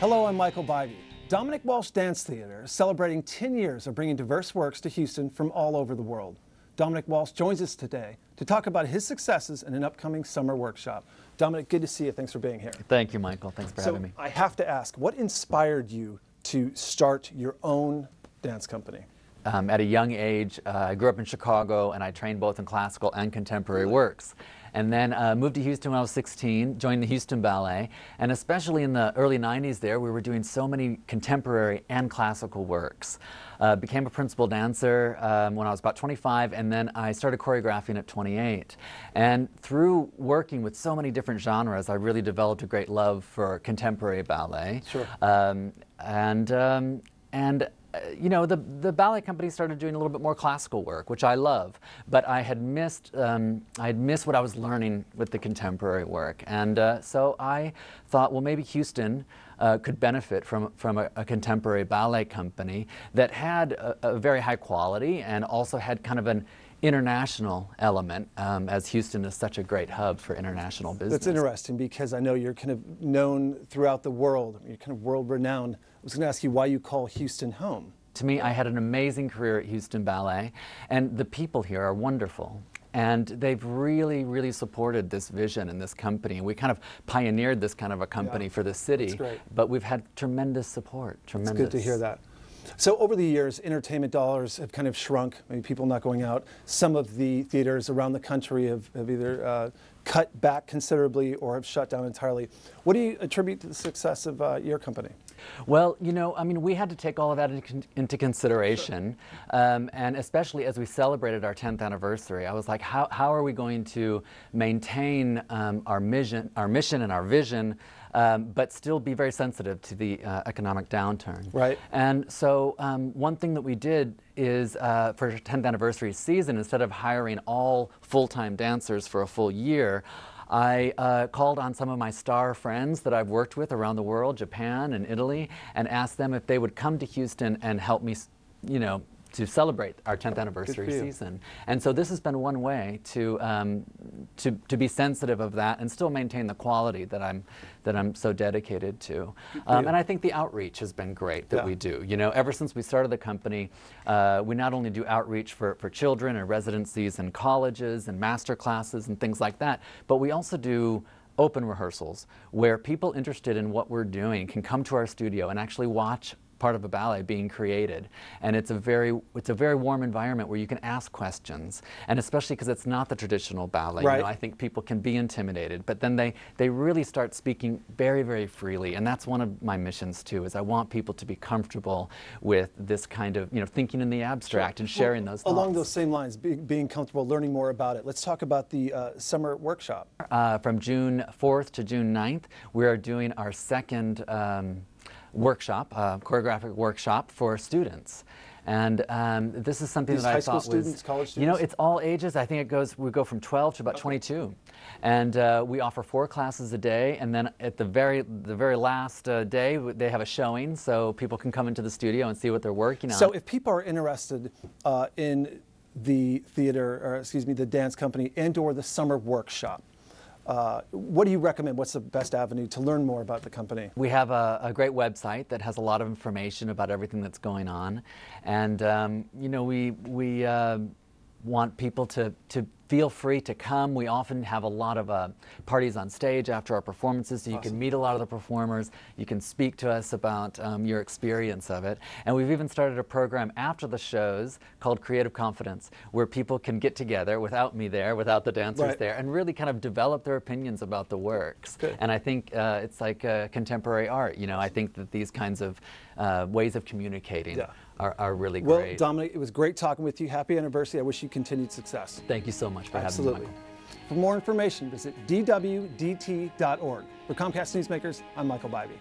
Hello, I'm Michael Bybee. Dominic Walsh Dance Theater is celebrating 10 years of bringing diverse works to Houston from all over the world. Dominic Walsh joins us today to talk about his successes in an upcoming summer workshop. Dominic, good to see you. Thanks for being here. Thank you, Michael. Thanks for having me. I have to ask, what inspired you to start your own dance company? At a young age, I grew up in Chicago, and I trained both in classical and contemporary works. And then moved to Houston when I was 16, joined the Houston Ballet, and especially in the early 90s there, we were doing so many contemporary and classical works. Became a principal dancer when I was about 25, and then I started choreographing at 28. And through working with so many different genres, I really developed a great love for contemporary ballet. Sure. You know, the ballet company started doing a little bit more classical work, which I love, but I had missed what I was learning with the contemporary work, and so I thought, well, maybe Houston could benefit from a contemporary ballet company that had a very high quality and also had kind of an international element, as Houston is such a great hub for international business. That's interesting because I know you're kind of known throughout the world. You're kind of world-renowned. I was going to ask you why you call Houston home. To me, I had an amazing career at Houston Ballet, and the people here are wonderful. And they've really, really supported this vision and this company. We kind of pioneered this kind of a company for the city. That's great. But we've had tremendous support, tremendous. It's good to hear that. So over the years, entertainment dollars have kind of shrunk, maybe people not going out. Some of the theaters around the country have either cut back considerably or have shut down entirely. What do you attribute to the success of your company? Well, you know, I mean, we had to take all of that into consideration, and especially as we celebrated our 10th anniversary, I was like, how are we going to maintain our mission and our vision, but still be very sensitive to the economic downturn? Right. And so one thing that we did is for our 10th anniversary season, instead of hiring all full-time dancers for a full year, I called on some of my star friends that I've worked with around the world, Japan and Italy, and asked them if they would come to Houston and help me, you know, to celebrate our 10th anniversary season. And so this has been one way to be sensitive of that and still maintain the quality that I'm so dedicated to. And I think the outreach has been great that we do. You know, ever since we started the company, we not only do outreach for children and residencies and colleges and master classes and things like that, but we also do open rehearsals where people interested in what we're doing can come to our studio and actually watch part of a ballet being created, and it's a very warm environment where you can ask questions, and especially because it's not the traditional ballet. Right. You know, I think people can be intimidated, but then they really start speaking very, very freely, and that's one of my missions too. Is I want people to be comfortable with this kind of, you know, thinking in the abstract and sharing those thoughts. Along those same lines, being comfortable, learning more about it. Let's talk about the summer workshop. From June 4th to June 9th, we are doing our second workshop, choreographic workshop for students. And this is something that I thought was, students, college students? You know, it's all ages. I think we go from 12 to about 22. And we offer 4 classes a day, and then at the very last day, they have a showing, so people can come into the studio and see what they're working on. So if people are interested in the theater, or excuse me, the dance company and/or the summer workshop, what do you recommend? What's the best avenue to learn more about the company? We have a great website that has a lot of information about everything that's going on, and you know, we want people to feel free to come. We often have a lot of parties on stage after our performances, so you can meet a lot of the performers. You can speak to us about your experience of it. And we've even started a program after the shows called Creative Confidence, where people can get together without me there, without the dancers there, and really kind of develop their opinions about the works. Good. And I think it's like contemporary art. You know, I think that these kinds of ways of communicating are really great. Well, Dominic, it was great talking with you. Happy anniversary. I wish you continued success. Thank you so much for having me, Michael. For more information, visit dwdt.org. For Comcast Newsmakers, I'm Michael Bybee.